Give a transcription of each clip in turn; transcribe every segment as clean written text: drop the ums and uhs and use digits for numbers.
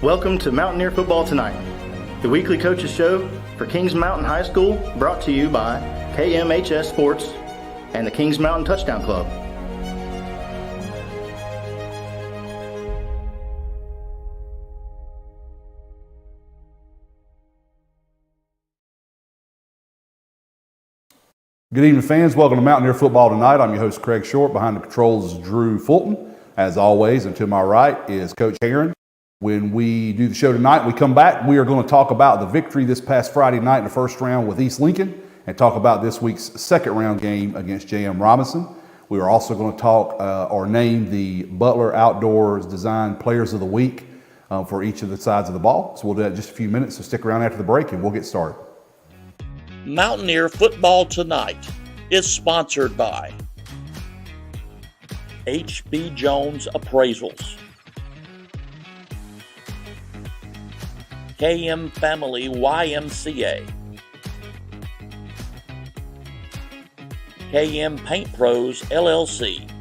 Welcome to Mountaineer Football Tonight, the weekly coaches show for Kings Mountain High School, brought to you by KMHS Sports and the Kings Mountain Touchdown Club. Good evening, fans. Welcome to Mountaineer Football Tonight. I'm your host, Craig Short. Behind the controls is Drew Fulton. As always, and to my right is Coach Herron. When we do the show tonight, we come back, we are going to talk about the victory this past Friday night in the first round with East Lincoln and talk about this week's second round game against J.M. Robinson. We are also going to talk or name the Butler Outdoor Design Players of the Week for each of the sides of the ball. So we'll do that in just a few minutes, so stick around after the break and we'll get started. Mountaineer Football Tonight is sponsored by H.B. Jones Appraisals, KM Family YMCA, KM Paint Pros LLC,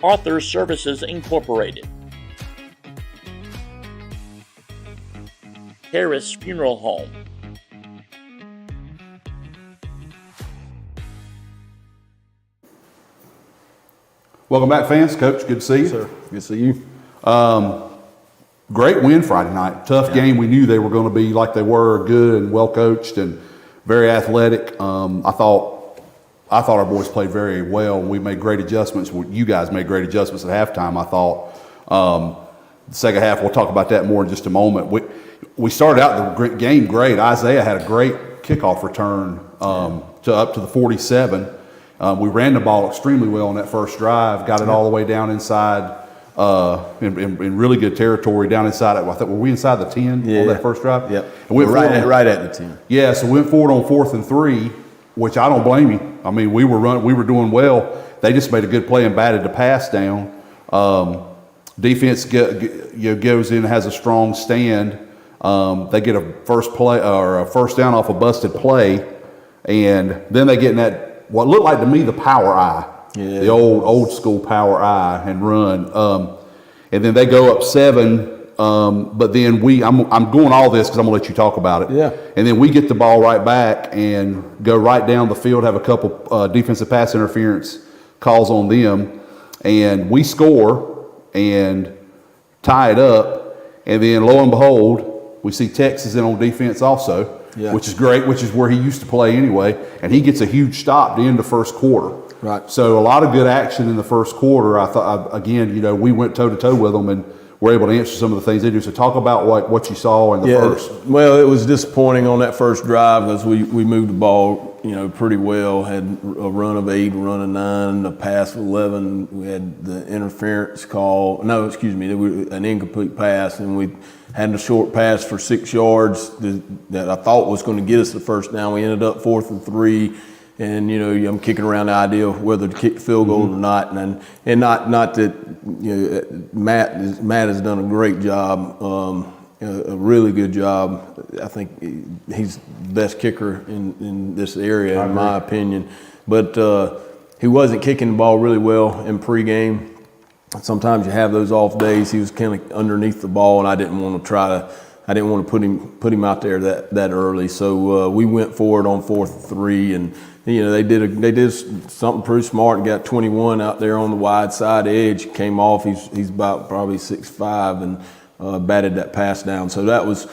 Arthur Services Incorporated, Harris Funeral Home, Welcome back, fans. Coach, good to see you. Sir, good to see you. Great win Friday night. Tough game. We knew they were going to be like they were, good and well coached and very athletic. I thought our boys played very well. We made great adjustments. You guys made great adjustments at halftime. I thought the second half, we'll talk about that more in just a moment. We started out the game great. Isaiah had a great kickoff return to up to the 47. We ran the ball extremely well on that first drive. Got it all the way down inside. In really good territory down inside it. I think, were we inside the 10 on that first drive? Yep. And we right at the 10. Yeah, so we went forward on 4th and 3, which I don't blame you. I mean, we were doing well. They just made a good play and batted the pass down. Defense goes in and has a strong stand. They get a first down off a busted play, and then they get in that what looked like to me the power eye. Yeah, the old school power eye and run, and then they go up 7. But then I'm going all this because I'm gonna let you talk about it. Yeah. And then we get the ball right back and go right down the field. Have a couple defensive pass interference calls on them, and we score and tie it up. And then lo and behold, we see Texas in on defense also. Yeah. Which is great, which is where he used to play anyway. And he gets a huge stop to end the first quarter. Right. So a lot of good action in the first quarter. I thought, again, we went toe-to-toe with them and were able to answer some of the things they do. So talk about what you saw in the first. Well, it was disappointing on that first drive because we moved the ball, pretty well. Had a run of 8, a run of 9, a pass of 11. We had the interference call. No, excuse me, an incomplete pass, and we had a short pass for 6 yards that I thought was going to get us the first down. We ended up 4th and 3. And I'm kicking around the idea of whether to kick the field goal or not, and not that Matt has done a great job, a really good job. I think he's the best kicker in this area, in my opinion. But he wasn't kicking the ball really well in pregame. Sometimes you have those off days. He was kind of underneath the ball, and I didn't want to put him out there that early. So we went forward on 4th and 3, and they did something pretty smart and got 21 out there on the wide side edge. Came off. He's about probably 6'5", and batted that pass down. So that was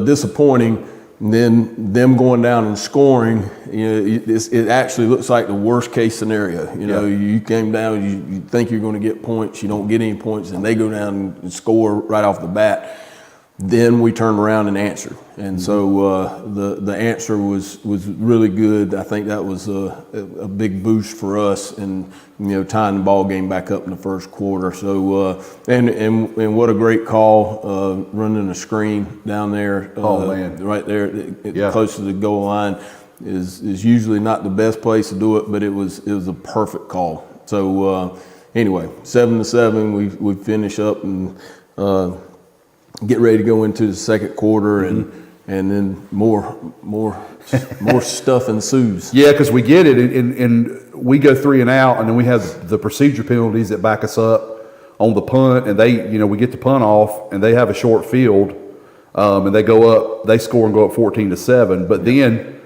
disappointing. And then them going down and scoring, it actually looks like the worst case scenario. You came down, you think you're going to get points, you don't get any points, and they go down and score right off the bat. Then we turned around and answered, and so the answer was really good. I think that was a big boost for us, and tying the ball game back up in the first quarter. So and what a great call, running a screen down there. Right there, close to the goal line is usually not the best place to do it, but it was a perfect call. So anyway, 7-7, we finish up and get ready to go into the second quarter, and then more stuff ensues. Yeah, because we get it, and we go 3 and out, and then we have the procedure penalties that back us up on the punt, and we get the punt off, and they have a short field, and they score and go up 14-7. But then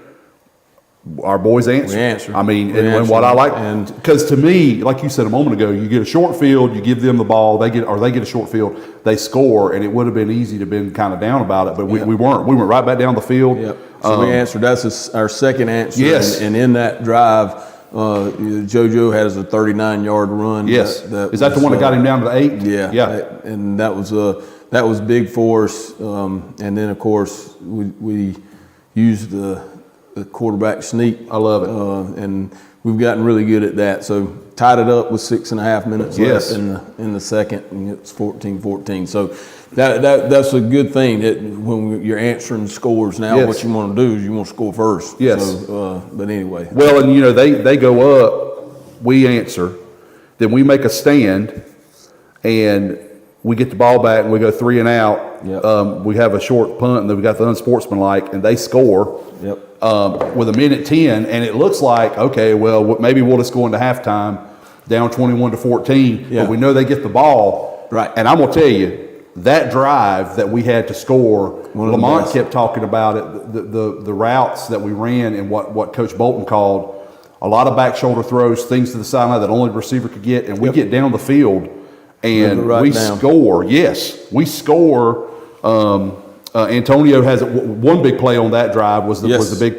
our boys answer. We answer. I mean, We and what I like, and because to me, like you said a moment ago, you get a short field, you give them the ball, they get a short field, they score, and it would have been easy to have been kind of down about it, but we weren't. We went right back down the field. Yep. So we answered. That's our second answer. Yes. And in that drive, JoJo has a 39-yard run. Yes. Is that the one that got him down to the 8? Yeah. Yeah. And that was big for us. And then of course we used the quarterback sneak. I love it. And we've gotten really good at that. So tied it up with 6.5 minutes Yes. left in the second, and it's 14-14. So that's a good thing. That when you're answering scores now, Yes. what you want to do is you want to score first. Yes. So, but anyway. Well, and they go up, we answer, then we make a stand, and we get the ball back and we go 3 and out. Yep. We have a short punt, and then we got the unsportsmanlike, and they score. Yep. With 1:10, and it looks like, okay, well, maybe we'll just go into halftime down 21-14, Yeah. but we know they get the ball. Right. And I'm going to tell you, that drive that we had to score, One of the Lamont best. kept talking about it, the routes that we ran and what Coach Bolton called a lot of back shoulder throws, things to the sideline that only the receiver could get, and we get down the field and Move it right we down. score. Yes, we score. Antonio has one big play on that drive was the big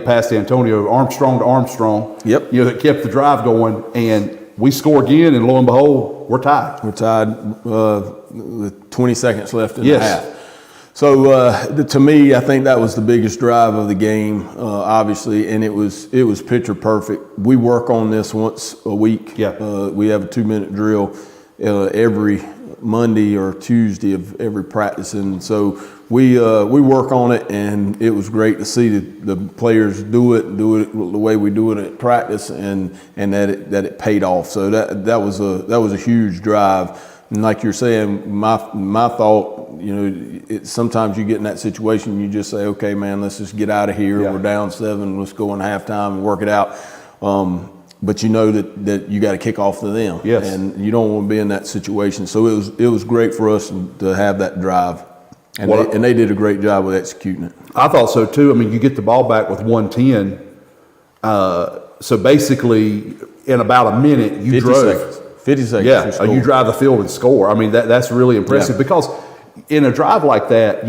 pass to Antonio, Armstrong to Armstrong. Yep. That kept the drive going, and we score again, and lo and behold, we're tied. We're tied with 20 seconds left in Yes. the half. So to me, I think that was the biggest drive of the game, obviously, and it was picture perfect. We work on this once a week. Yeah. We have a 2-minute drill every Monday or Tuesday of every practice, and so we work on it, and it was great to see the players do it the way we do it at practice, and that it paid off. So that was a huge drive. And like you're saying, my thought, sometimes you get in that situation, you just say, okay, man, let's just get out of here. Yeah. We're down 7. Let's go in halftime and work it out. But you know that you got to kick off to them, Yes. and you don't want to be in that situation. So it was great for us to have that drive, and they did a great job with executing it. I thought so too. I mean, you get the ball back with 1:10. So basically, in about a minute, you 50 drove. seconds. 50 seconds. Yeah, you drive the field and score. I mean, that's really impressive Yeah. because in a drive like that,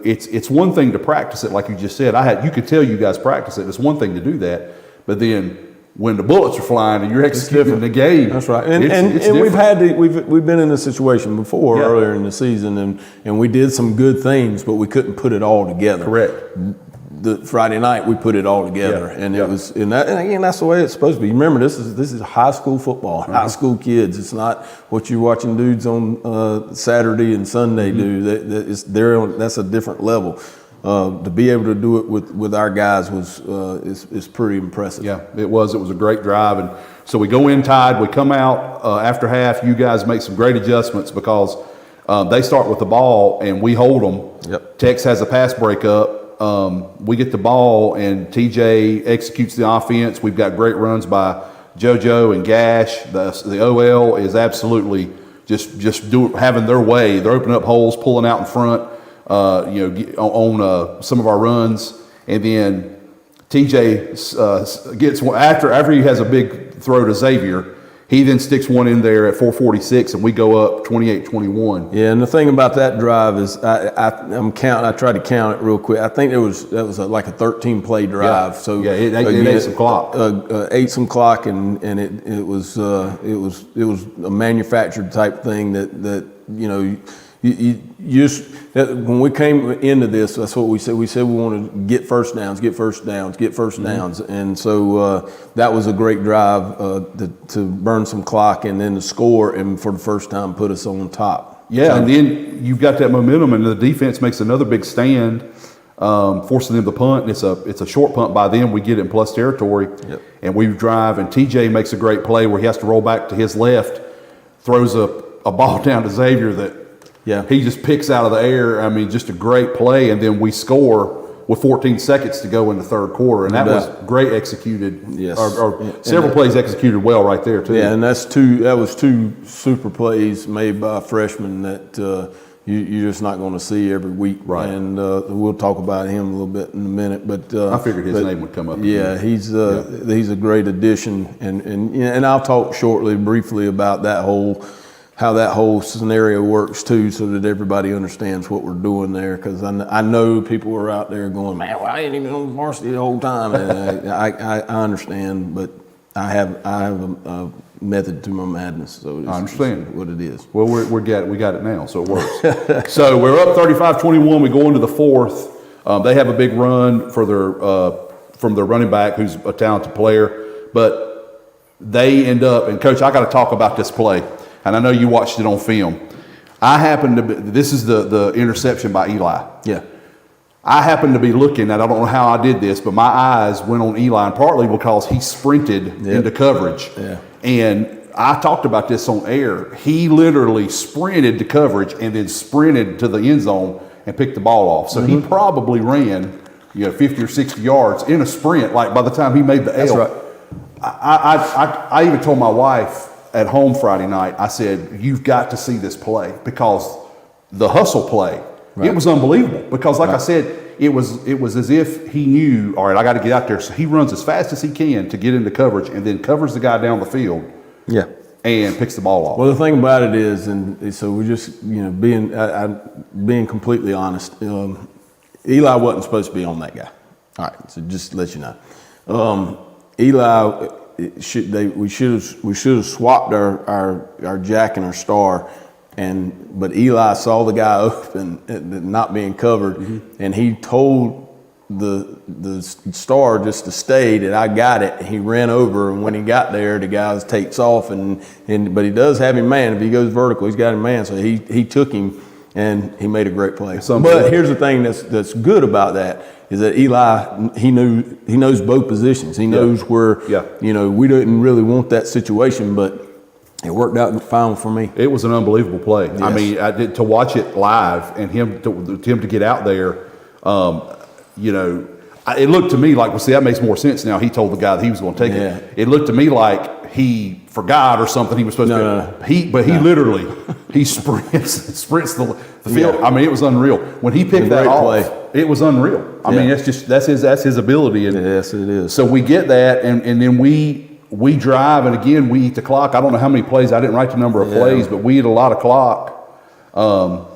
it's one thing to practice it, like you just said. You could tell you guys practice it. It's one thing to do that, but then when the bullets are flying and you're executing the game, That's right. it's And different. we've been in this situation before earlier in the season, and we did some good things, but we couldn't put it all together. Correct. The Friday night we put it all together, and it was and again that's the way it's supposed to be. Remember, this is high school football, high school kids. It's not what you're watching dudes on Saturday and Sunday do. That's a different level. To be able to do it with our guys is pretty impressive. Yeah, it was. It was a great drive, and so we go in tied. We come out after half. You guys make some great adjustments because they start with the ball and we hold them. Yep. Tex has a pass breakup. We get the ball and TJ executes the offense. We've got great runs by JoJo and Gash. The OL is absolutely just having their way. They're opening up holes, pulling out in front. On some of our runs, and then TJ gets one after he has a big throw to Xavier. He then sticks one in there at 4:46, and we go up 28-21. Yeah, and the thing about that drive is I'm counting. I tried to count it real quick. I think that was like a 13-play drive. Yeah. So it ate some clock. Ate some clock, and it was a manufactured type thing that You just when we came into this, that's what we said. We said we want to get first downs, and so that was a great drive to burn some clock and then to score, and for the first time put us on top. Yeah, so, and then you've got that momentum, and the defense makes another big stand, forcing them to punt. It's a short punt by them. We get it in plus territory, and we drive, and TJ makes a great play where he has to roll back to his left, throws a ball down to Xavier that. Yeah, he just picks out of the air. I mean, just a great play, and then we score with 14 seconds to go in the third quarter, and that was great executed. Yes. Or several plays executed well right there too. Yeah, and that was two super plays made by freshmen that you're just not going to see every week. Right. And we'll talk about him a little bit in a minute. But I figured his name would come up. Yeah, he's a great addition, and I'll talk briefly about how that whole scenario works too, so that everybody understands what we're doing there. Because I know people were out there going, man, well, I ain't even on varsity the whole time. And I understand, but I have a method to my madness. So I understand what it is. Well, we got it now, so it works. So we're up 35-21. We go into the fourth. They have a big run for from their running back, who's a talented player, but they end up. And Coach, I got to talk about this play. And I know you watched it on film. This is the interception by Eli. Yeah. I happened to be looking, and I don't know how I did this, but my eyes went on Eli, and partly because he sprinted into coverage. Yeah. And I talked about this on air. He literally sprinted to coverage and then sprinted to the end zone and picked the ball off. So he probably ran, 50 or 60 yards in a sprint, like by the time he made the L. That's right. I even told my wife at home Friday night, I said, you've got to see this play, because the hustle play, it was unbelievable. Because like I said, it was as if he knew, all right, I got to get out there. So he runs as fast as he can to get into coverage, and then covers the guy down the field. Yeah. And picks the ball off. Well, the thing about it is, and so we're just, being completely honest, Eli wasn't supposed to be on that guy. All right, so just to let you know. Eli, we should have swapped our jack and our star, but Eli saw the guy open and not being covered, and he told the star just to stay, that I got it. And he ran over, and when he got there, the guy takes off, but he does have him man. If he goes vertical, he's got him man. So he took him, and he made a great play. But here's the thing that's good about that is that Eli, he knows both positions. He knows where, we didn't really want that situation, but it worked out fine for me. It was an unbelievable play. Yes. I mean, to watch it live and him to get out there, it looked to me like, well, see, that makes more sense now. He told the guy that he was going to take it. It looked to me like he forgot or something. He was supposed to. He literally sprints the field. I mean, it was unreal when he picked that off. It was unreal. I mean, that's his ability. And yes, it is. So we get that, and then we drive, and again we eat the clock. I don't know how many plays. I didn't write the number of plays, but we eat a lot of clock. How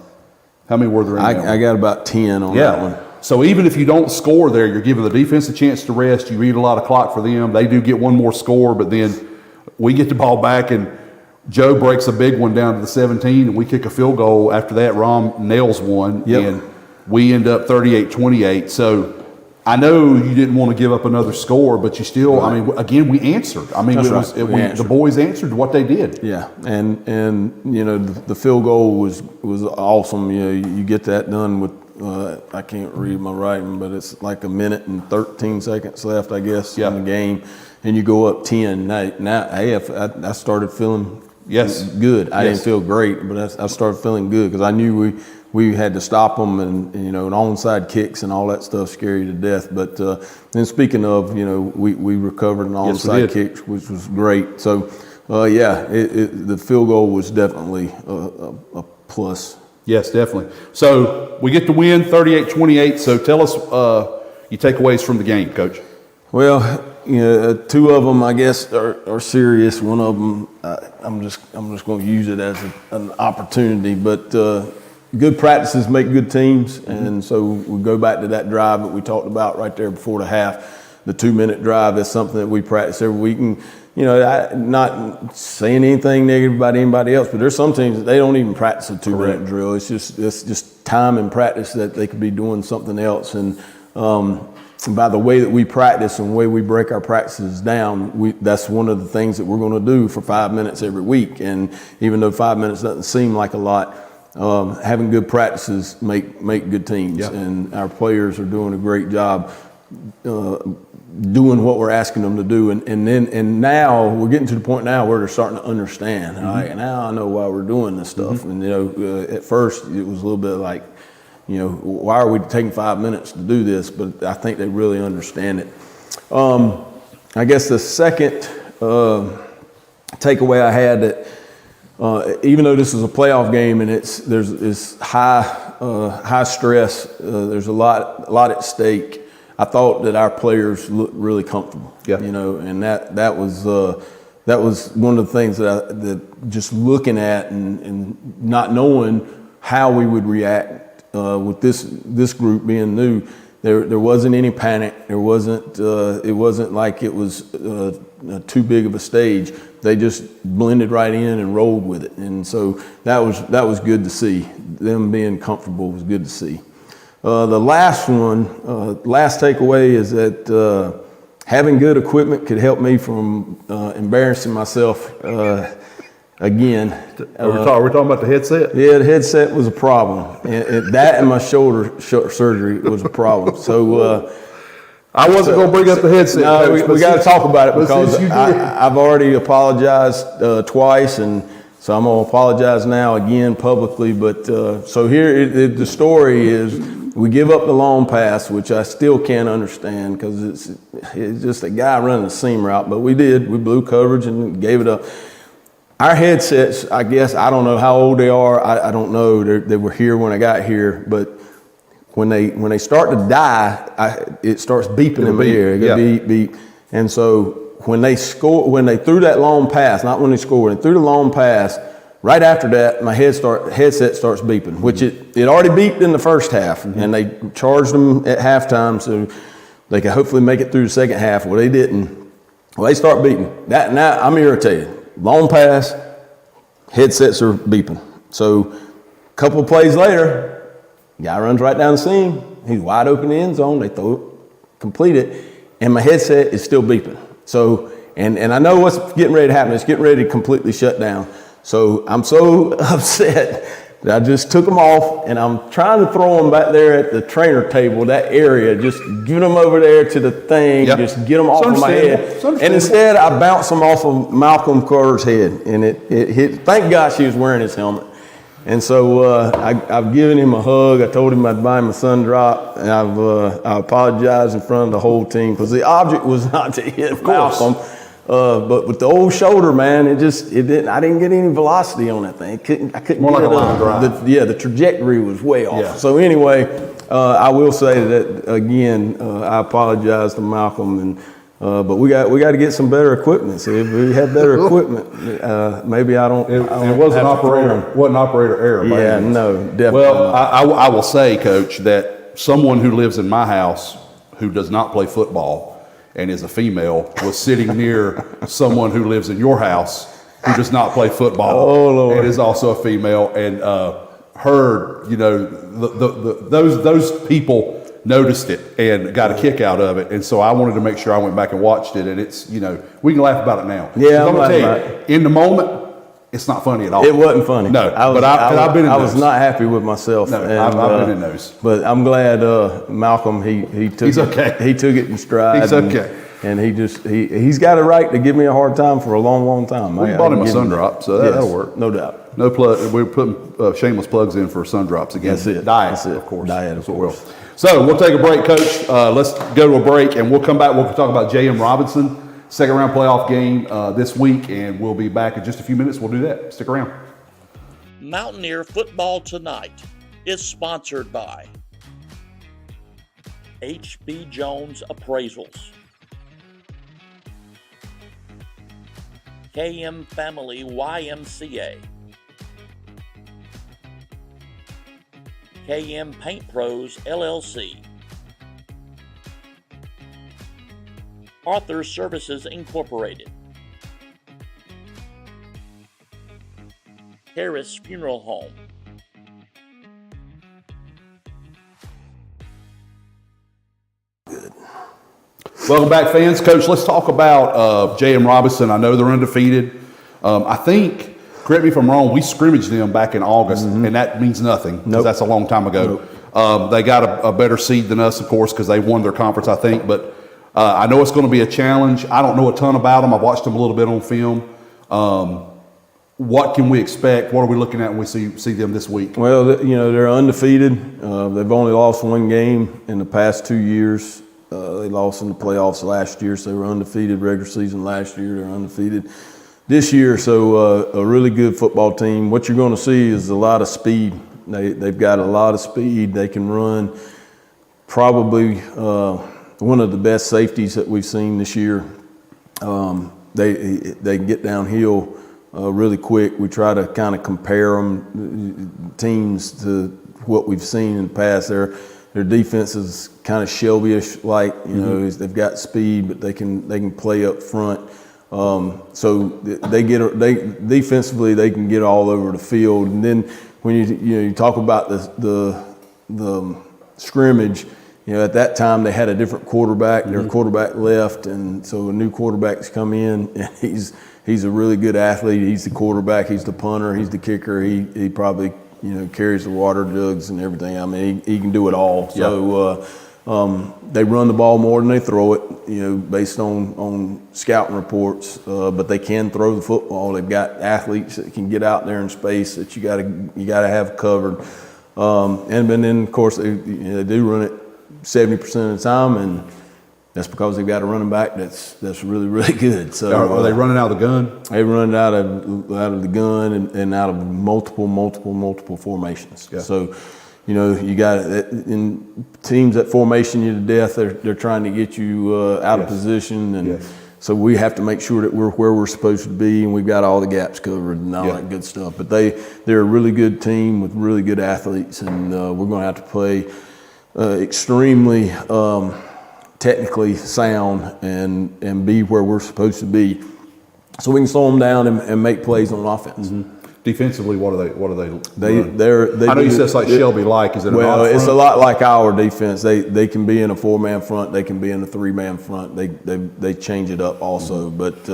many were there? I got about 10 on that one. So even if you don't score there, you're giving the defense a chance to rest. You eat a lot of clock for them. They do get one more score, but then we get the ball back, and Joe breaks a big one down to the 17, and we kick a field goal. After that, Rom nails one, and we end up 38-28. So I know you didn't want to give up another score, but you still, I mean, again, we answered. I mean, the boys answered what they did. Yeah, and the field goal was awesome. You get that done with, I can't read my writing, but it's like a minute and 13 seconds left, I guess, in the game, and you go up 10. Now, I started feeling good. I didn't feel great, but I started feeling good because I knew we had to stop them, and an onside kicks and all that stuff scare you to death. But then speaking of, we recovered an onside kick, which was great. So the field goal was definitely a plus. Yes, definitely. So we get the win, 38-28. So tell us your takeaways from the game, Coach. Well, two of them, I guess, are serious. One of them, I'm just going to use it as an opportunity. But good practices make good teams, and so we go back to that drive that we talked about right there before the half. The 2-minute drive is something that we practice every week. And not saying anything negative about anybody else, but there's some teams that they don't even practice a 2-minute drill. It's just time and practice that they could be doing something else. And by the way that we practice and the way we break our practices down, that's one of the things that we're going to do for 5 minutes every week. And even though 5 minutes doesn't seem like a lot, having good practices make good teams. And our players are doing a great job doing what we're asking them to do, and now we're getting to the point now where they're starting to understand. All right, now I know why we're doing this stuff. And at first it was a little bit like, why are we taking 5 minutes to do this? But I think they really understand it. I guess the second takeaway I had that even though this is a playoff game and it's high stress, there's a lot at stake. I thought that our players looked really comfortable. Yeah. And that was one of the things that just looking at and not knowing how we would react with this group being new. There wasn't any panic. There wasn't. It wasn't like it was too big of a stage. They just blended right in and rolled with it, and so that was good to see. Them being comfortable was good to see. The last takeaway is that having good equipment could help me from embarrassing myself again. We're talking about the headset? Yeah, the headset was a problem. That and my shoulder surgery was a problem. So I wasn't going to bring up the headset. No, we got to talk about it because you did. I've already apologized twice, and so I'm going to apologize now again publicly. But so here, the story is we give up the long pass, which I still can't understand because it's just a guy running a seam route. But we did. We blew coverage and gave it up. Our headsets, I guess, I don't know how old they are. I don't know. They were here when I got here, but when they start to die, it starts beeping in my ear. It beep, beep. And so when they threw that long pass, not when they scored, when they threw the long pass, right after that, my headset starts beeping, which it already beeped in the first half, and they charged them at halftime so they could hopefully make it through the second half. Well, they didn't. Well, they start beeping. Now I'm irritated. Long pass, headsets are beeping. So a couple of plays later, guy runs right down the seam. He's wide open in the end zone. They throw it, complete it, and my headset is still beeping. So, and I know what's getting ready to happen. It's getting ready to completely shut down. So I'm so upset that I just took them off, and I'm trying to throw them back there at the trainer table, that area, just get them over there to the thing, just get them off of my head. And instead, I bounced them off of Malcolm Carter's head, and it hit. Thank God she was wearing his helmet. And so I've given him a hug. I told him I'd buy him a sun drop, and I apologized in front of the whole team because the object was not to hit Malcolm. But with the old shoulder, man, it didn't. I didn't get any velocity on that thing. I couldn't. More get like a line drive. The trajectory was way off. Yeah. So anyway, I will say that again. I apologize to Malcolm, but we got to get some better equipment. See, if we had better equipment, maybe I don't. It wasn't operator error. Yeah, no, definitely. Well, I will say, Coach, that someone who lives in my house who does not play football and is a female was sitting near someone who lives in your house who does not play football. Oh, Lord. And is also a female, and heard, those people noticed it and got a kick out of it. And so I wanted to make sure I went back and watched it, and it's, we can laugh about it now. Yeah, I'm going to tell you, in the moment, it's not funny at all. It wasn't funny. No, I've been in those. I was not happy with myself. No, I've been in those. But I'm glad Malcolm, he took He's okay. He took it in stride. He's okay. And he's got a right to give me a hard time for a long, long time. We bought him a sun drop, so that'll work. No doubt. No plug. We're putting shameless plugs in for sun drops again. That's it. Diet, That's it. of course. Diet, of course. So we'll take a break, Coach. Let's go to a break, and we'll come back. We'll talk about J.M. Robinson, second round playoff game this week, and we'll be back in just a few minutes. We'll do that. Stick around. Mountaineer Football Tonight is sponsored by H.B. Jones Appraisals, KM Family YMCA, KM Paint Pros LLC, Arthur Services Incorporated, Harris Funeral Home, Welcome back, fans. Coach, let's talk about J.M. Robinson. I know they're undefeated. I think, correct me if I'm wrong, we scrimmaged them back in August, and that means nothing because that's a long time ago. They got a better seed than us, of course, because they won their conference, I think. But I know it's going to be a challenge. I don't know a ton about them. I've watched them a little bit on film. what can we expect? What are we looking at when we see them this week? Well, they're undefeated. They've only lost one game in the past 2 years. They lost in the playoffs last year, so they were undefeated regular season last year. They're undefeated this year, so a really good football team. What you're going to see is a lot of speed. They've got a lot of speed. They can run. Probably one of the best safeties that we've seen this year. They can get downhill really quick. We try to kind of compare them teams to what we've seen in the past. Their defense is kind of Shelby-ish like, they've got speed, but they can play up front. So defensively they can get all over the field. And then when you talk about the scrimmage, at that time they had a different quarterback. Their quarterback left, and so a new quarterback's come in, and he's a really good athlete. He's the quarterback, he's the punter, he's the kicker. He probably carries the water jugs and everything. I mean, he can do it all. So they run the ball more than they throw it, based on scouting reports. But they can throw the football. They've got athletes that can get out there in space that you gotta have covered. And then of course they do run it 70% of the time, and that's because they've got a running back that's really, really good. So are they running out of the gun? They run out of the gun and out of multiple formations. Yeah. So, you got in teams that formation you to death. They're trying to get you out of position, and so we have to make sure that we're where we're supposed to be, and we've got all the gaps covered and all that good stuff. But they're a really good team with really good athletes, and we're going to have to play extremely technically sound and be where we're supposed to be, so we can slow them down and make plays on offense. Defensively, what are they? I know you said it's like Shelby-like. Is it well? It's a lot like our defense. They can be in a 4-man front. They can be in a 3-man front. They change it up also. But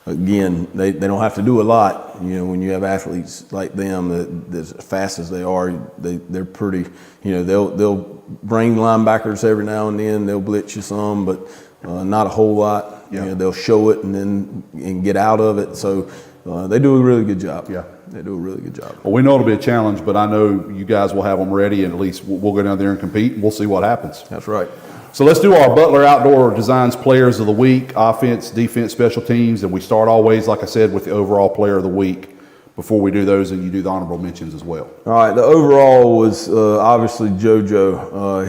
again, they don't have to do a lot. When you have athletes like them that as fast as they are, they're pretty. They'll bring linebackers every now and then. They'll blitz you some, but not a whole lot. They'll show it and get out of it. So they do a really good job. Yeah, they do a really good job. Well, we know it'll be a challenge, but I know you guys will have them ready, and at least we'll go down there and compete, and we'll see what happens. That's right. So let's do our Butler Outdoor Designs Players of the Week, offense, defense, special teams, and we start always, like I said, with the overall player of the week. Before we do those, and you do the honorable mentions as well. All right, the overall was obviously JoJo.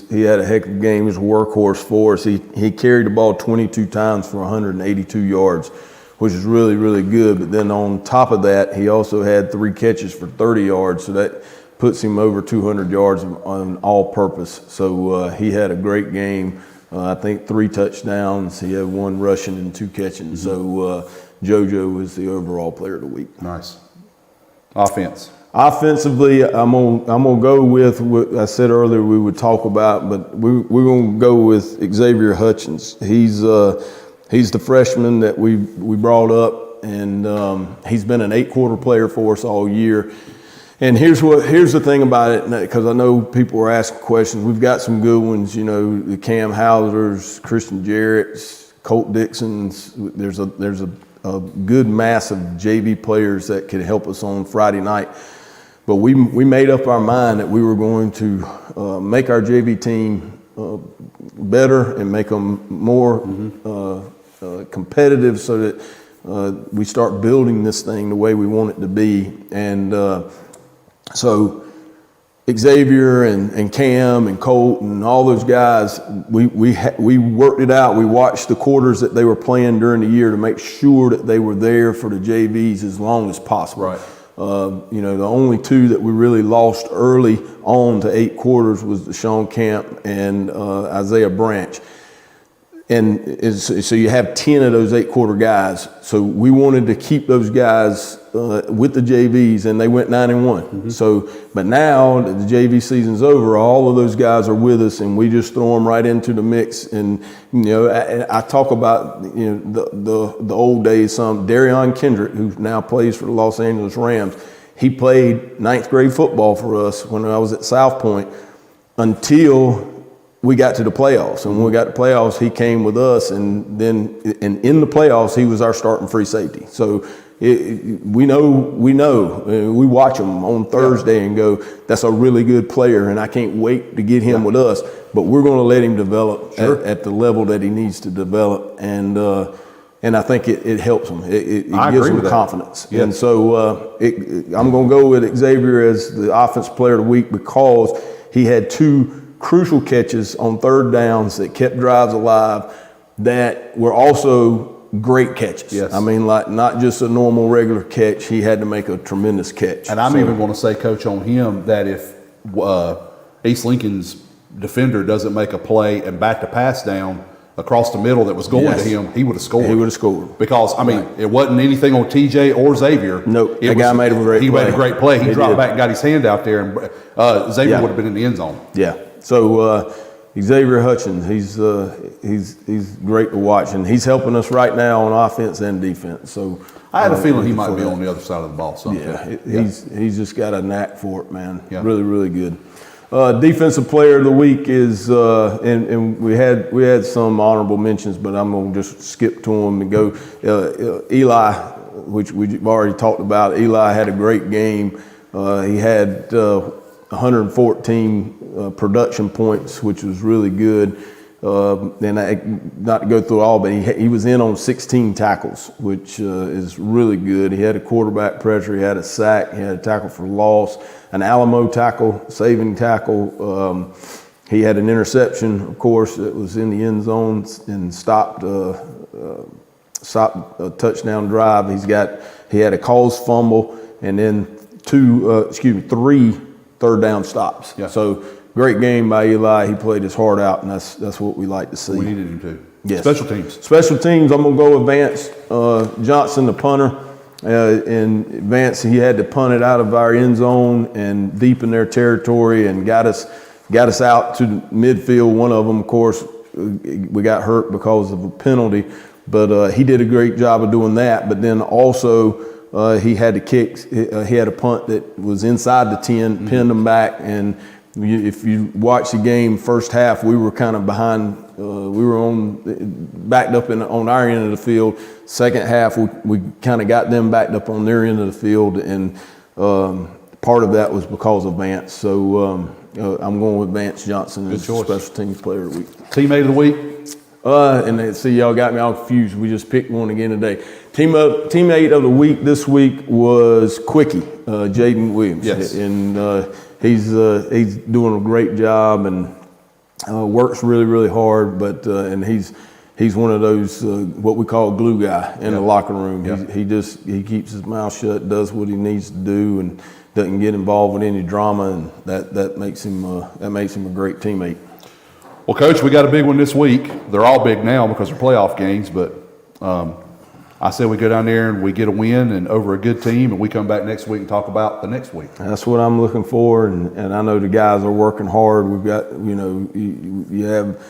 He had a heck of a game. He was a workhorse for us. He carried the ball 22 times for 182 yards, which is really, really good. But then on top of that, he also had 3 catches for 30 yards, so that puts him over 200 yards on all-purpose. So he had a great game. I think 3 touchdowns. He had 1 rushing and 2 catching. So JoJo was the overall player of the week. Nice. Offense. Offensively, I'm gonna go with what I said earlier we would talk about, but we're gonna go with Xavier Hutchins. He's the freshman that we brought up, and he's been an 8-quarter player for us all year. And here's the thing about it, because I know people are asking questions. We've got some good ones, the Cam Hausers, Christian Jarrett's, Colt Dixon's. There's a good mass of JV players that could help us on Friday night. But we made up our mind that we were going to make our JV team better and make them more competitive, so that we start building this thing the way we want it to be. And so Xavier and Cam and Colt and all those guys, we worked it out. We watched the quarters that they were playing during the year to make sure that they were there for the JVs as long as possible. Right. The only 2 that we really lost early on to 8 quarters was Deshaun Camp and Isaiah Branch. And so you have 10 of those 8-quarter guys. So we wanted to keep those guys with the JVs, and they went 9-1. So, but now that the JV season's over, all of those guys are with us, and we just throw them right into the mix. And I talk about the old days. Darion Kendrick, who now plays for the Los Angeles Rams, he played 9th grade football for us when I was at South Point until we got to the playoffs. And when we got to the playoffs, he came with us, and in the playoffs, he was our starting free safety. So, we know, we watch them on Thursday and go, that's a really good player, and I can't wait to get him with us. But we're going to let him develop at the level that he needs to develop, and I think it helps him. It gives him confidence. Yeah. And so I'm going to go with Xavier as the offensive player of the week because he had 2 crucial catches on third downs that kept drives alive that were also great catches. Yes. I mean, like not just a normal regular catch. He had to make a tremendous catch. And I'm even going to say, Coach, on him that if East Lincoln's defender doesn't make a play and bat the pass down across the middle that was going to him, he would have scored. He would have scored. Because, I mean, it wasn't anything on TJ or Xavier. Nope. That guy made a great play. He made a great play. He dropped did. back and got his hand out there, and Xavier would have been in the end zone. Yeah. So Xavier Hutchins, he's great to watch, and he's helping us right now on offense and defense. So I had a feeling he might be on the other side of the ball. He's just got a knack for it, man. Yeah. Really, really good. Defensive player of the week is, and we had some honorable mentions, but I'm gonna just skip to them and go. Eli, which we've already talked about. Eli had a great game. He had 114 production points, which was really good. And not to go through all, but he was in on 16 tackles, which is really good. He had a quarterback pressure, he had a sack, he had a tackle for loss, an Alamo tackle, saving tackle. He had an interception, of course, that was in the end zone and stopped a touchdown drive. He had a caused fumble and then 3 third down stops. Yeah. So great game by Eli. He played his heart out, and that's what we like to see. We needed him to. Yes. Special teams. Special teams, I'm going to go with Vance Johnson, the punter. And Vance, he had to punt it out of our end zone and deep in their territory and got us out to midfield. One of them, of course, we got hurt because of a penalty, but he did a great job of doing that. But then also he had to kick. He had a punt that was inside the 10, pinned them back, and if you watch the game, first half, we were kind of behind. We were backed up on our end of the field. Second half, we kind of got them backed up on their end of the field, and part of that was because of Vance. So I'm going with Vance Johnson as special teams player of the week. Teammate of the week. And see, y'all got me all confused. We just picked one again today. Teammate of the week this week was Quickie, Jaden Williams. Yes. And he's doing a great job and works really, really hard. But and he's one of those what we call glue guy in the locker room. Yeah. He keeps his mouth shut, does what he needs to do, and doesn't get involved with any drama, and that makes him a great teammate. Well, Coach, we got a big one this week. They're all big now because they're playoff games, but I said we go down there and we get a win and over a good team, and we come back next week and talk about the next week. That's what I'm looking for, and I know the guys are working hard. We've got, you have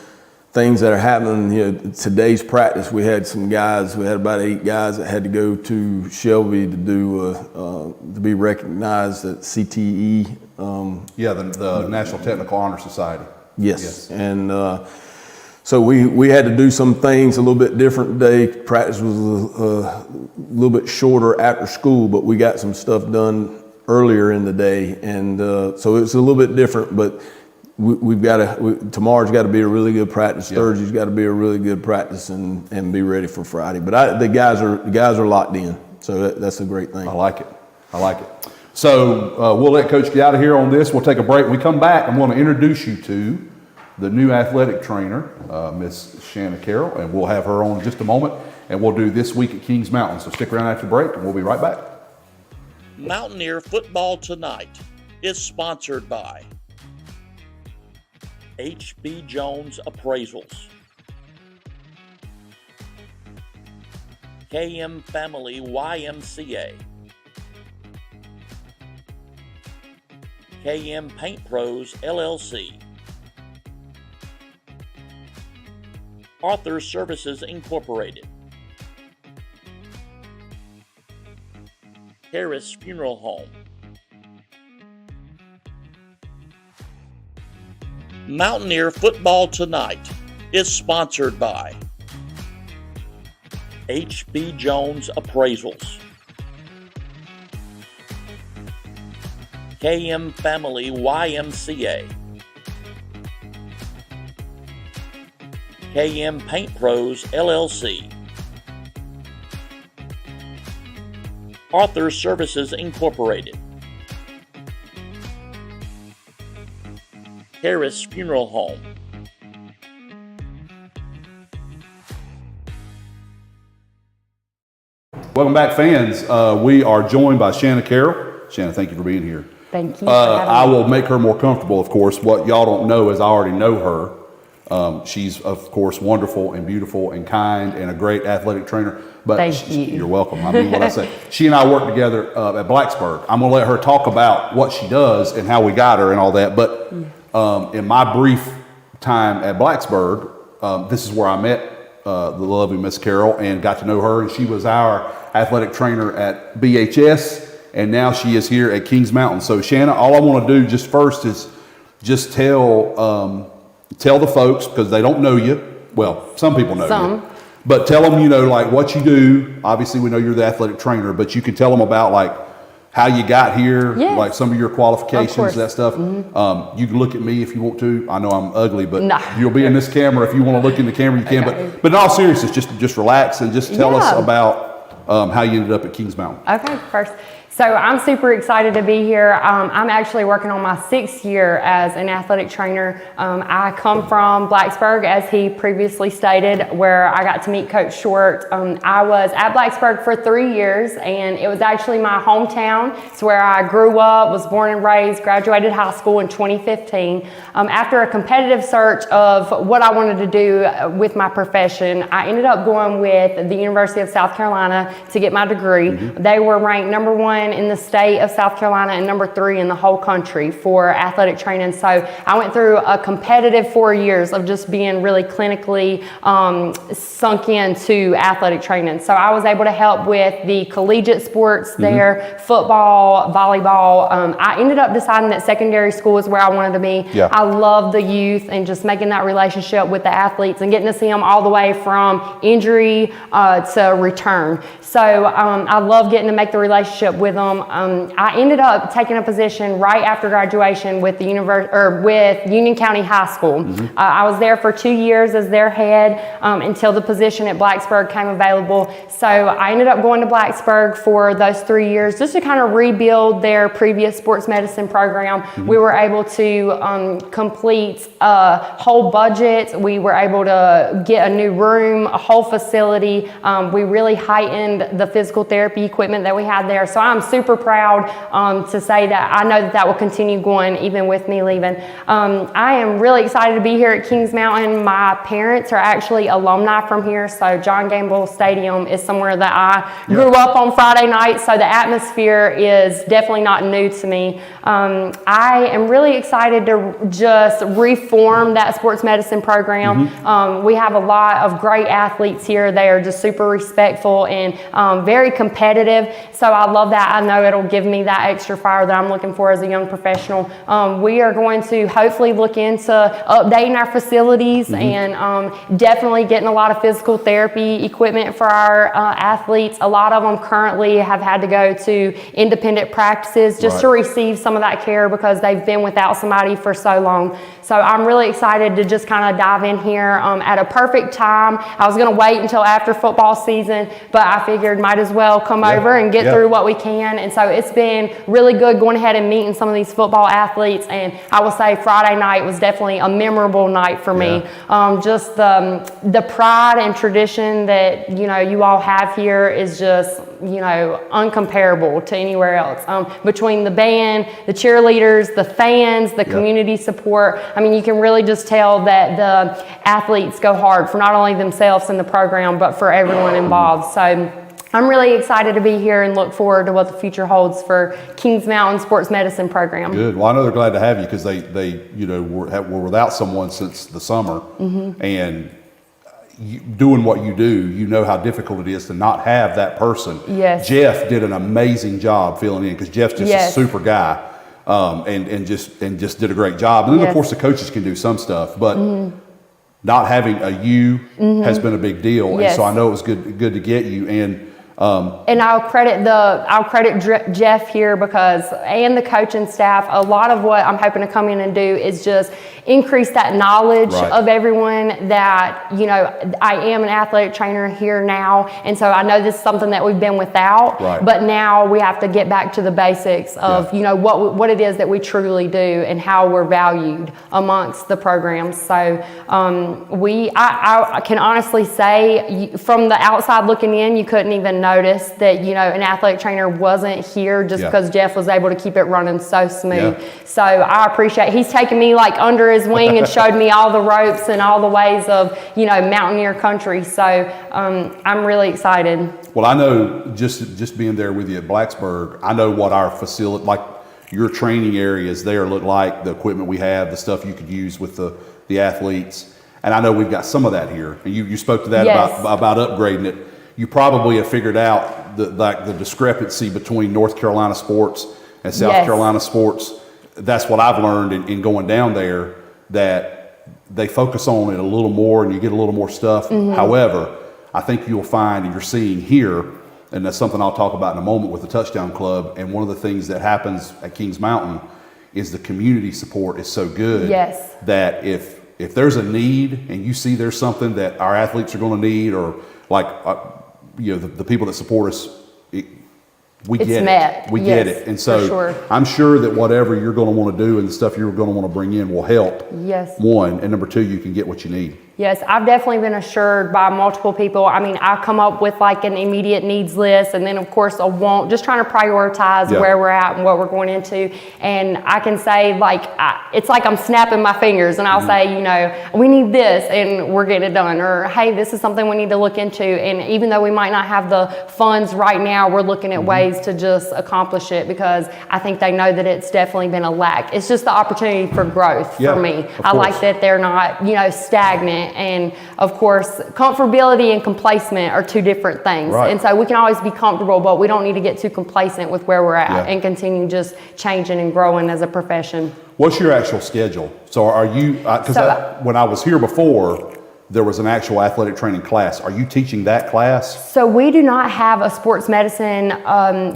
things that are happening. Today's practice, we had about 8 guys that had to go to Shelby to do to be recognized at CTE. The National Technical Honor Society. Yes. And so we had to do some things a little bit different today. Practice was a little bit shorter after school, but we got some stuff done earlier in the day, and so it's a little bit different. But tomorrow's got to be a really good practice. Yep. Thursday's got to be a really good practice, and be ready for Friday. But the guys are locked in, so that's a great thing. I like it. So we'll let Coach get out of here on this. We'll take a break. When we come back, I'm going to introduce you to the new athletic trainer, Miss Shanna Carroll, and we'll have her on in just a moment, and we'll do This Week at Kings Mountain. So stick around after the break, and we'll be right back. Mountaineer Football Tonight is sponsored by H.B. Jones Appraisals, KM Family YMCA, KM Paint Pros LLC, Author Services Incorporated, Harris Funeral Home. Mountaineer Football Tonight is sponsored by H.B. Jones Appraisals, KM Family YMCA, KM Paint Pros LLC, Author Services Incorporated, Harris Funeral Home, Welcome back, fans. We are joined by Shanna Carroll. Shanna, thank you for being here. Thank you. I will make her more comfortable, of course. What y'all don't know is I already know her. She's, of course, wonderful and beautiful and kind and a great athletic trainer. But Thank you. You're welcome. I mean what I say. She and I work together at Blacksburg. I'm going to let her talk about what she does and how we got her and all that. But in my brief time at Blacksburg, this is where I met the lovely Miss Carroll and got to know her. And she was our athletic trainer at BHS. And now she is here at Kings Mountain. So Shanna, all I want to do just first is just tell the folks, because they don't know you. Well, some people know you. But tell them, like what you do. Obviously, we know you're the athletic trainer, but you can tell them about like how you got here, Yes. like some of your qualifications, course. that stuff. Mm-hmm. You can look at me if you want to. I know I'm ugly, but No. you'll be in this camera if you want to look in the camera. You can. Okay. But in all seriousness, just relax and just tell us Yeah. about how you ended up at Kings Mountain. Okay, first. So I'm super excited to be here. I'm actually working on my 6th year as an athletic trainer. I come from Blacksburg, as he previously stated, where I got to meet Coach Short. I was at Blacksburg for 3 years, and it was actually my hometown. It's where I grew up, was born and raised, graduated high school in 2015. After a competitive search of what I wanted to do with my profession, I ended up going with the University of South Carolina to get my degree. They were ranked number 1 in the state of South Carolina and number 3 in the whole country for athletic training. So I went through a competitive 4 years of just being really clinically sunk into athletic training. So I was able to help with the collegiate sports there, football, volleyball. I ended up deciding that secondary school is where I wanted to be. Yeah. I love the youth and just making that relationship with the athletes and getting to see them all the way from injury to return. So I love getting to make the relationship with them. I ended up taking a position right after graduation with the with Union County High School. I was there for 2 years as their head until the position at Blacksburg came available. So I ended up going to Blacksburg for those 3 years just to kind of rebuild their previous sports medicine program. We were able to complete a whole budget. We were able to get a new room, a whole facility. We really heightened the physical therapy equipment that we had there. So I'm super proud to say that I know that will continue going even with me leaving. I am really excited to be here at Kings Mountain. My parents are actually alumni from here, so John Gamble Stadium is somewhere that I grew up on Friday night, so the atmosphere is definitely not new to me. I am really excited to just reform that sports medicine program. We have a lot of great athletes here. They are just super respectful and very competitive, so I love that. I know it'll give me that extra fire that I'm looking for as a young professional. We are going to hopefully look into updating our facilities and definitely getting a lot of physical therapy equipment for our athletes. A lot of them currently have had to go to independent practices just to receive some of that care because they've been without somebody for so long. So I'm really excited to just kind of dive in here at a perfect time. I was going to wait until after football season, but I figured might as well come over and get through what we can. And so it's been really good going ahead and meeting some of these football athletes. And I will say Friday night was definitely a memorable night for me. Just the pride and tradition that, you all have here is just, uncomparable to anywhere else. Between the band, the cheerleaders, the fans, the community support, I mean, you can really just tell that the athletes go hard for not only themselves in the program, but for everyone involved. So I'm really excited to be here and look forward to what the future holds for Kings Mountain Sports Medicine Program. Good. Well, I know they're glad to have you because they were without someone since the summer, and doing what you do, you know how difficult it is to not have that person. Yes. Jeff did an amazing job filling in because Jeff's just a super guy, and just did a great job. And then of course the coaches can do some stuff, but not having a you has been a big deal. And so I know it was good to get you. And And I'll credit Jeff here and the coaching staff. A lot of what I'm hoping to come in and do is just increase that knowledge of everyone that, I am an athletic trainer here now. And so I know this is something that we've been without, but now we have to get back to the basics of, what it is that we truly do and how we're valued amongst the programs. So I can honestly say from the outside looking in, you couldn't even notice that, an athletic trainer wasn't here just because Jeff was able to keep it running so smooth. So I appreciate, he's taken me like under his wing and showed me all the ropes and all the ways of, Mountaineer country. So I'm really excited. Well, I know just being there with you at Blacksburg, I know what our facility, like your training areas there look like, the equipment we have, the stuff you could use with the athletes. And I know we've got some of that here. And you spoke to that about upgrading it. You probably have figured out the discrepancy between North Carolina sports and South Carolina sports. That's what I've learned in going down there, that they focus on it a little more and you get a little more stuff. However, I think you'll find, and you're seeing here, and that's something I'll talk about in a moment with the Touchdown Club, and one of the things that happens at Kings Mountain is the community support is so good that if there's a need and you see there's something that our athletes are going to need, or like the people that support us, we get it. And so I'm sure that whatever you're going to want to do and the stuff you're going to want to bring in will help. One, and number two, you can get what you need. Yes, I've definitely been assured by multiple people. I mean, I come up with like an immediate needs list, and then of course a want, just trying to prioritize where we're at and what we're going into. And I can say it's like I'm snapping my fingers and I'll say, we need this and we're getting it done. Or, hey, this is something we need to look into. And even though we might not have the funds right now, we're looking at ways to just accomplish it, because I think they know that it's definitely been a lack. It's just the opportunity for growth for me. I like that they're not, stagnant. And of course, comfortability and complacent are two different things. And so we can always be comfortable, but we don't need to get too complacent with where we're at and continue just changing and growing as a profession. What's your actual schedule? So are you, because when I was here before, there was an actual athletic training class. Are you teaching that class? So we do not have a sports medicine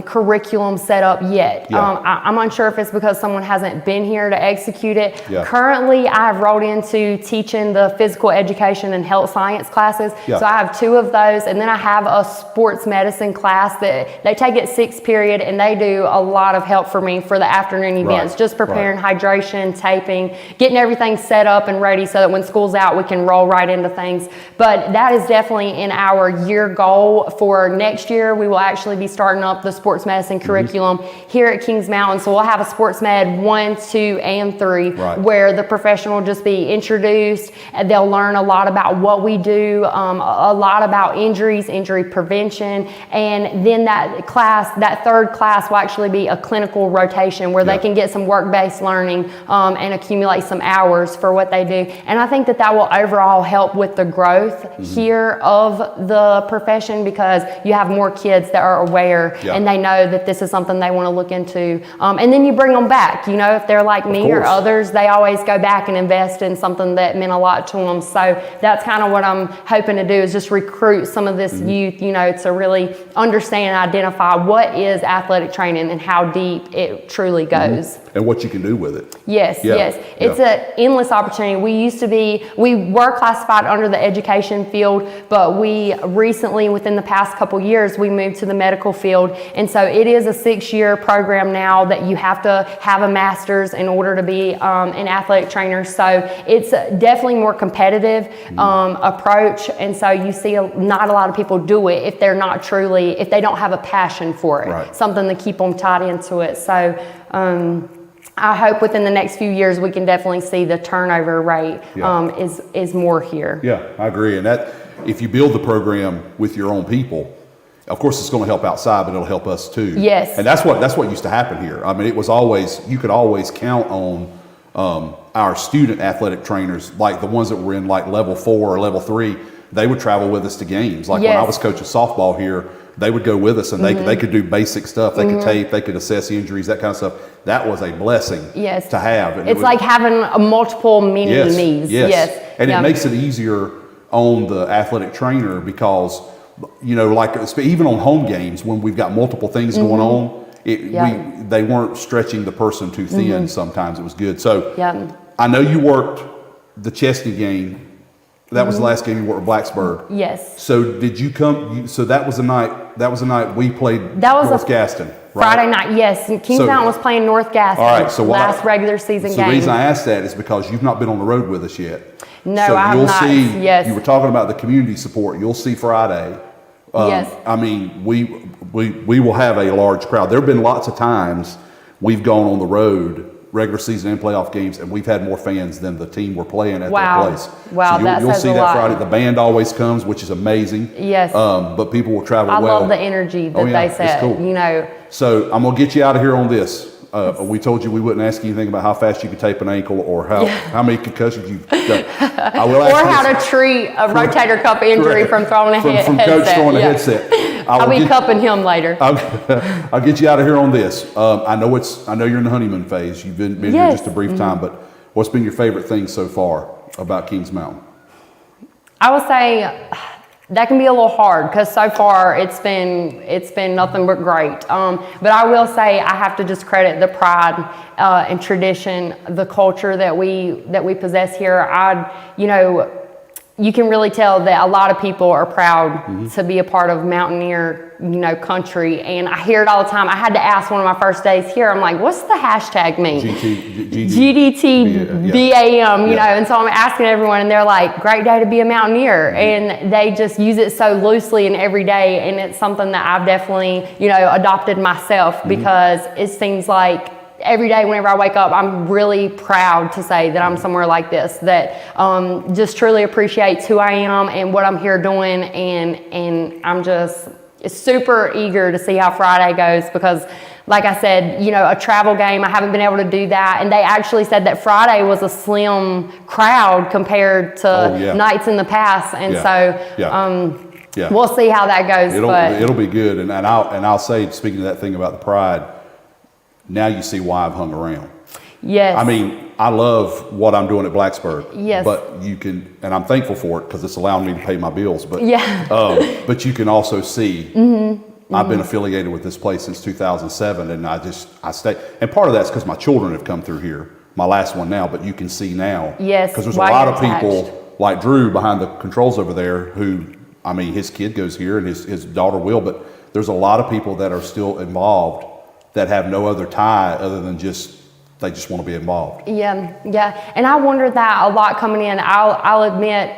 curriculum set up yet. I'm unsure if it's because someone hasn't been here to execute it. Currently, I have rolled into teaching the physical education and health science classes. So I have two of those, and then I have a sports medicine class that they take at 6th period, and they do a lot of help for me for the afternoon events, just preparing hydration, taping, getting everything set up and ready so that when school's out, we can roll right into things. But that is definitely in our year goal for next year. We will actually be starting up the sports medicine curriculum here at Kings Mountain. So we'll have a sports med 1, 2, and 3 where the profession will just be introduced, and they'll learn a lot about what we do, a lot about injuries, injury prevention, and then that third class will actually be a clinical rotation where they can get some work-based learning and accumulate some hours for what they do. And I think that will overall help with the growth here of the profession, because you have more kids that are aware and they know that this is something they want to look into. And then you bring them back, if they're like me or others, they always go back and invest in something that meant a lot to them. So that's kind of what I'm hoping to do, is just recruit some of this youth, to really understand and identify what is athletic training and how deep it truly goes. And what you can do with it. Yes. It's an endless opportunity. We were classified under the education field, but we recently, within the past couple years, we moved to the medical field. And so it is a 6-year program now that you have to have a master's in order to be an athletic trainer. So it's definitely more competitive approach. And so you see not a lot of people do it if they don't have a passion for it, something to keep them tied into it. So I hope within the next few years we can definitely see the turnover rate is more here. Yeah, I agree. And that, if you build the program with your own people, of course it's going to help outside, but it'll help us too. Yes. And that's what used to happen here. I mean, it was always, you could always count on our student athletic trainers, like the ones that were in like level 4 or level 3. They would travel with us to games. Like when I was coaching softball here, they would go with us, and they could do basic stuff. They could tape, they could assess injuries, that kind of stuff. That was a blessing to have. And it's like having a multiple mini me's. And it makes it easier on the athletic trainer, because you know, like even on home games when we've got multiple things going on, they weren't stretching the person too thin. Sometimes it was good. So I know you worked the Chesney game. That was the last game you worked with Blacksburg. Yes. So did you come? So that was the night. That was the night we played. That was North Gaston. Right? Friday night. Yes. Kings Mountain was playing North Gaston. All right. So last regular season game. The reason I asked that is because you've not been on the road with us yet. No, so I have not. See, yes. You were talking about the community support. You'll see Friday. Yes. I mean, we will have a large crowd. There have been lots of times we've gone on the road, regular season and playoff games, and we've had more fans than the team we're playing at their place. Wow, so you'll see that Friday. The band always comes, which is amazing. Yes. But people will travel I well. love the energy that they set. Cool. You know. So I'm gonna get you out of here on this. We told you we wouldn't ask you anything about how fast you could tape an ankle or how many concussions you've done. I will ask or how to treat a rotator cuff injury from throwing a headset. From coach throwing a headset. I'll be cupping him later. I'll get you out of here on this. I know you're in the honeymoon phase. You've been here just a brief time, but what's been your favorite thing so far about Kings Mountain? I would say that can be a little hard because so far it's been nothing but great. But I will say I have to just credit the pride and tradition, the culture that we possess here. You can really tell that a lot of people are proud to be a part of Mountaineer, country. And I hear it all the time. I had to ask one of my first days here. I'm like, what's the hashtag mean? GDTBAM, and so I'm asking everyone and they're like, great day to be a Mountaineer. And they just use it so loosely and every day. And it's something that I've definitely, adopted myself because it seems like every day whenever I wake up, I'm really proud to say that I'm somewhere like this, that just truly appreciates who I am and what I'm here doing. And I'm just super eager to see how Friday goes because, like I said, a travel game, I haven't been able to do that. And they actually said that Friday was a slim crowd compared to nights in the past. And we'll see how that goes. It'll be good. And I'll say, speaking of that thing about the pride, now you see why I've hung around. Yes. I mean, I love what I'm doing at Blacksburg. Yes. But you can, and I'm thankful for it because it's allowing me to pay my bills. But but you can also see I've been affiliated with this place since 2007, and I stay. And part of that's because my children have come through here. My last one now, but you can see now. Yes. Because there's a lot of people like Drew behind the controls over there who, I mean, his kid goes here and his daughter will, but there's a lot of people that are still involved that have no other tie other than they just want to be involved. Yeah. And I wondered that a lot coming in. I'll admit,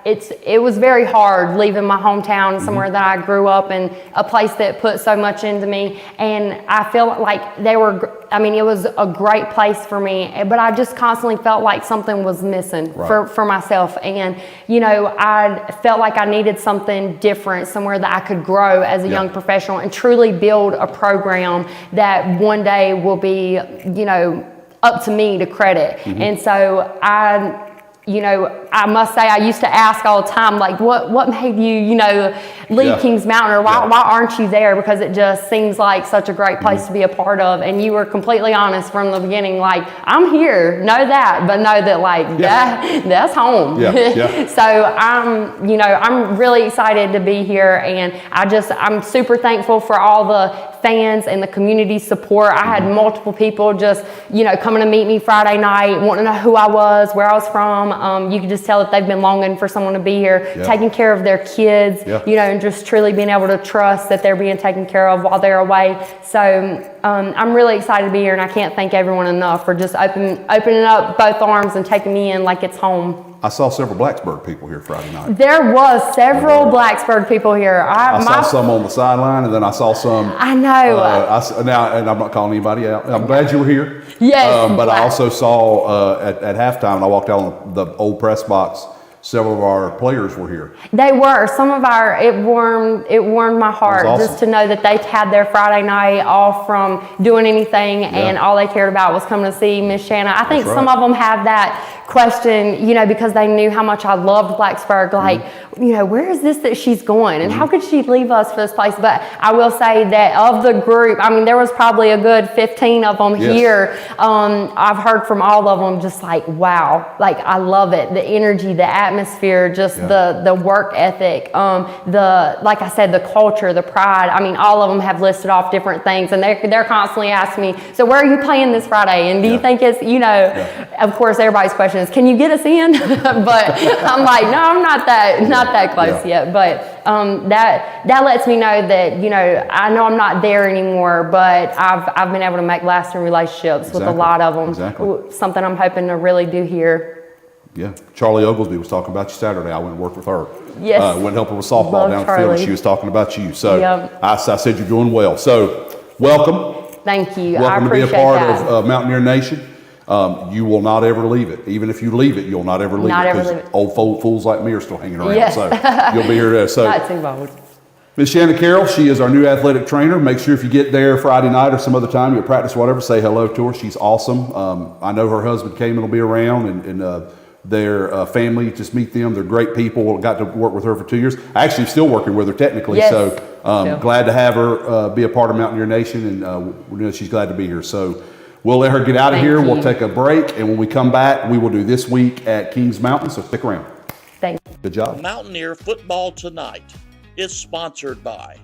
it was very hard leaving my hometown, somewhere that I grew up in, a place that put so much into me. And I feel like it was a great place for me, but I just constantly felt like something was missing for myself. And, I felt like I needed something different, somewhere that I could grow as a young professional and truly build a program that one day will be, up to me to credit. And so I must say, I used to ask all the time, like, what made you, leave Kings Mountain, or why aren't you there? Because it just seems like such a great place to be a part of. And you were completely honest from the beginning, like, I'm here, know that, but know that, like, that's home. So I'm really excited to be here, and I'm super thankful for all the fans and the community support. I had multiple people just, coming to meet me Friday night, wanting to know who I was, where I was from. You could just tell that they've been longing for someone to be here, taking care of their kids, and just truly being able to trust that they're being taken care of while they're away. So I'm really excited to be here, and I can't thank everyone enough for just opening up both arms and taking me in like it's home. I saw several Blacksburg people here Friday night. There was several Blacksburg people here. I saw some on the sideline, and then I saw some. I know. And I'm not calling anybody out. I'm glad you were here. Yes. But I also saw at halftime, and I walked out on the old press box, several of our players were here. They were. Some of it warmed my heart just to know that they had their Friday night off from doing anything, and all they cared about was coming to see Miss Shanna. I think some of them have that question, because they knew how much I loved Blacksburg, like, where is this that she's going, and how could she leave us for this place? But I will say that of the group, there was probably a good 15 of them here. I've heard from all of them just like, wow, like, I love it, the energy, the atmosphere, atmosphere, just the work ethic, like I said, the culture, the pride. I mean, all of them have listed off different things, and they're constantly asking me, so where are you playing this Friday? And do you think it's, of course, everybody's question is, can you get us in? But I'm like, no, I'm not that close yet. But that lets me know that, I know I'm not there anymore, but I've been able to make lasting relationships with a lot of them. Exactly. Something I'm hoping to really do here. Yeah. Charlie Oglesby was talking about you Saturday. I went and worked with her. Yes. Went and helped her with softball Love down at the field, Charlie. and she was talking about you. So Yep. I said you're doing well. So welcome. Thank you. Welcome I to be a appreciate part that. of Mountaineer Nation. You will not ever leave it. Even if you leave it, you'll not ever leave Not it. ever Because leave it. old fools like me are still hanging around. Yes. So you'll be here. So Not too bold. Miss Shannon Carroll, she is our new athletic trainer. Make sure if you get there Friday night or some other time, you practice, whatever, say hello to her. She's awesome. I know her husband came and will be around, and their family, just meet them. They're great people. Got to work with her for 2 years. Actually, still working with her technically. Yes. So Still. glad to have her be a part of Mountaineer Nation, and she's glad to be here. So we'll let her get out of Thank here. you. We'll take a break, and when we come back, we will do This Week at Kings Mountain. So stick around. Thank you. Good job. Mountaineer Football Tonight is sponsored by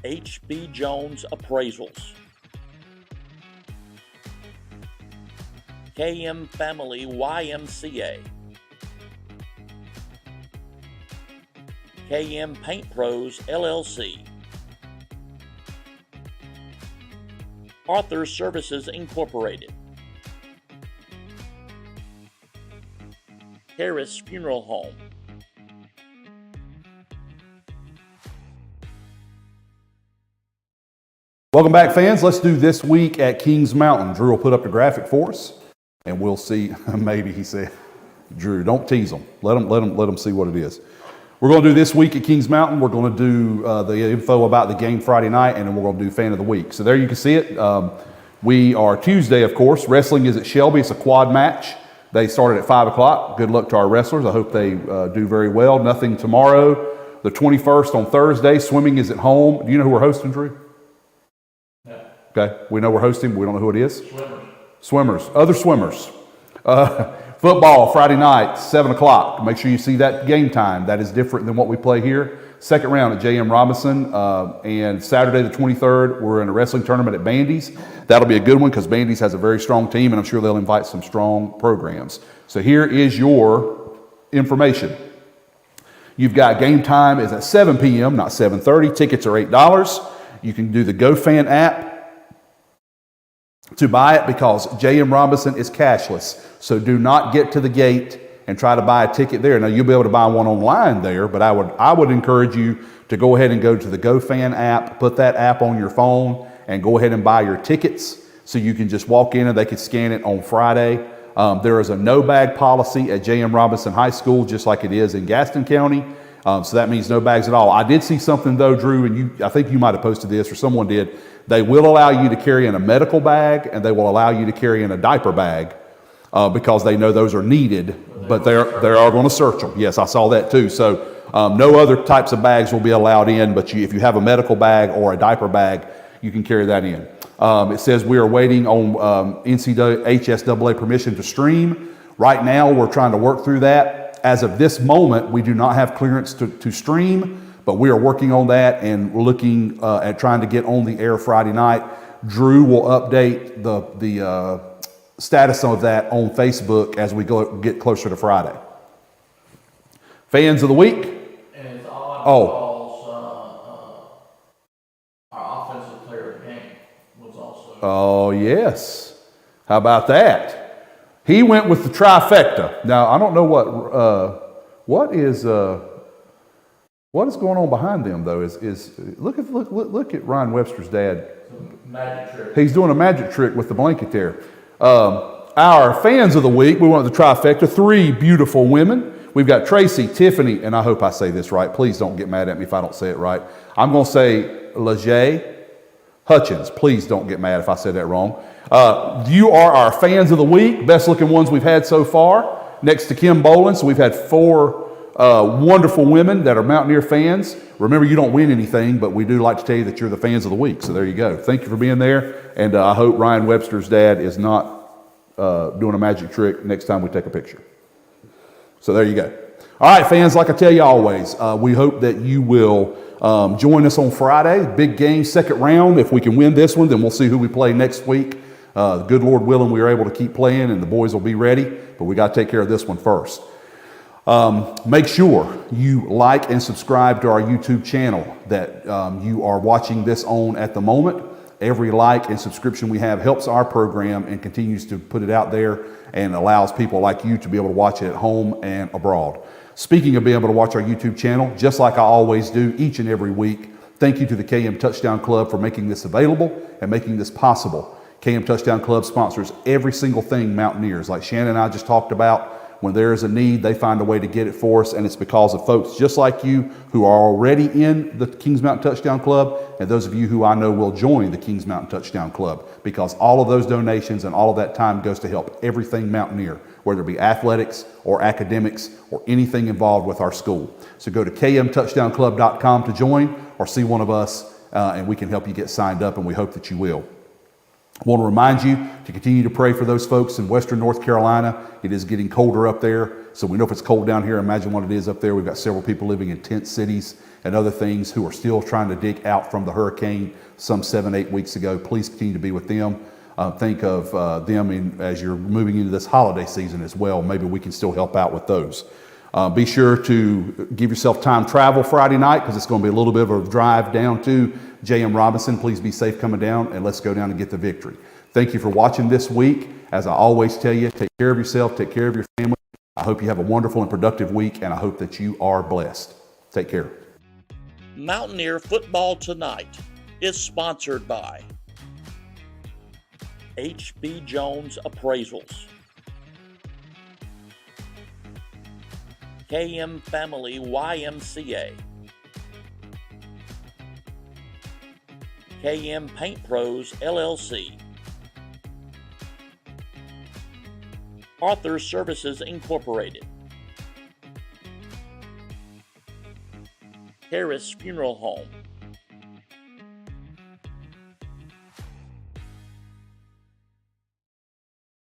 H.B. Jones Appraisals, KM Family YMCA, KM Paint Pros LLC, Arthur Services Incorporated, Harris Funeral Home, Welcome back, fans. Let's do This Week at Kings Mountain. Drew will put up the graphic for us, and we'll see. Maybe he said, "Drew, don't tease them. Let them see what it is." We're going to do This Week at Kings Mountain. We're going to do the info about the game Friday night, and then we're going to do Fan of the Week. So there you can see it. We are Tuesday, of course. Wrestling is at Shelby. It's a quad match. They started at 5 o'clock. Good luck to our wrestlers. I hope they do very well. Nothing tomorrow. The 21st on Thursday. Swimming is at home. Do you know who we're hosting, Drew? Okay, we know we're hosting, but we don't know who it is. Swimmers. Other swimmers. Football, Friday night, 7 o'clock. Make sure you see that game time. That is different than what we play here. Second round at J.M. Robinson. And Saturday the 23rd, we're in a wrestling tournament at Bandy's. That'll be a good one because Bandy's has a very strong team, and I'm sure they'll invite some strong programs. So here is your information. You've got game time is at 7 p.m., not 7:30. Tickets are $8. You can do the GoFan app to buy it because J.M. Robinson is cashless. So do not get to the gate and try to buy a ticket there. Now you'll be able to buy one online there, but I would encourage you to go ahead and go to the GoFan app, put that app on your phone, and go ahead and buy your tickets so you can just walk in and they can scan it on Friday. There is a no bag policy at J.M. Robinson High School, just like it is in Gaston County. So that means no bags at all. I did see something though, Drew, and I think you might have posted this or someone did. They will allow you to carry in a medical bag, and they will allow you to carry in a diaper bag because they know those are needed, but they are going to search them. Yes, I saw that too. So no other types of bags will be allowed in, but if you have a medical bag or a diaper bag, you can carry that in. It says we are waiting on NCHSAA permission to stream. Right now, we're trying to work through that. As of this moment, we do not have clearance to stream, but we are working on that and looking at trying to get on the air Friday night. Drew will update the status of that on Facebook as we get closer to Friday. Fans of the week? And it's odd because our offensive player of the game was also. Oh, yes. How about that? He went with the trifecta. Now, I don't know what is going on behind them, though. Look at Ryan Webster's dad. Magic trick. He's doing a magic trick with the blanket there. Our fans of the week, we went with the trifecta. 3 beautiful women. We've got Tracy, Tiffany, and I hope I say this right. Please don't get mad at me if I don't say it right. I'm going to say Leger Hutchins. Please don't get mad if I said that wrong. You are our fans of the week. Best looking ones we've had so far. Next to Kim Bolin. So we've had 4 wonderful women that are Mountaineer fans. Remember, you don't win anything, but we do like to tell you that you're the fans of the week. So there you go. Thank you for being there. And I hope Ryan Webster's dad is not doing a magic trick next time we take a picture. So there you go. All right, fans, like I tell you always, we hope that you will join us on Friday. Big game, second round. If we can win this one, then we'll see who we play next week. Good Lord willing, we are able to keep playing and the boys will be ready, but we got to take care of this one first. Make sure you like and subscribe to our YouTube channel that you are watching this on at the moment. Every like and subscription we have helps our program and continues to put it out there and allows people like you to be able to watch it at home and abroad. Speaking of being able to watch our YouTube channel, just like I always do each and every week, thank you to the KM Touchdown Club for making this available and making this possible. KM Touchdown Club sponsors every single thing Mountaineers, like Shannon and I just talked about. When there is a need, they find a way to get it for us, and it's because of folks just like you who are already in the Kings Mountain Touchdown Club, and those of you who I know will join the Kings Mountain Touchdown Club, because all of those donations and all of that time goes to help everything Mountaineer, whether it be athletics or academics or anything involved with our school. So go to kmtouchdownclub.com to join or see one of us, and we can help you get signed up, and we hope that you will. I want to remind you to continue to pray for those folks in Western North Carolina. It is getting colder up there, so we know if it's cold down here, imagine what it is up there. We've got several people living in tent cities and other things who are still trying to dig out from the hurricane some 7-8 weeks ago. Please continue to be with them. Think of them as you're moving into this holiday season as well. Maybe we can still help out with those. Be sure to give yourself time travel Friday night, because it's going to be a little bit of a drive down to J.M. Robinson. Please be safe coming down, and let's go down and get the victory. Thank you for watching this week. As I always tell you, take care of yourself, take care of your family. I hope you have a wonderful and productive week, and I hope that you are blessed. Take care. Mountaineer Football Tonight is sponsored by H.B. Jones Appraisals, KM Family YMCA, KM Paint Pros LLC, Arthur Services Incorporated, Harris Funeral Home,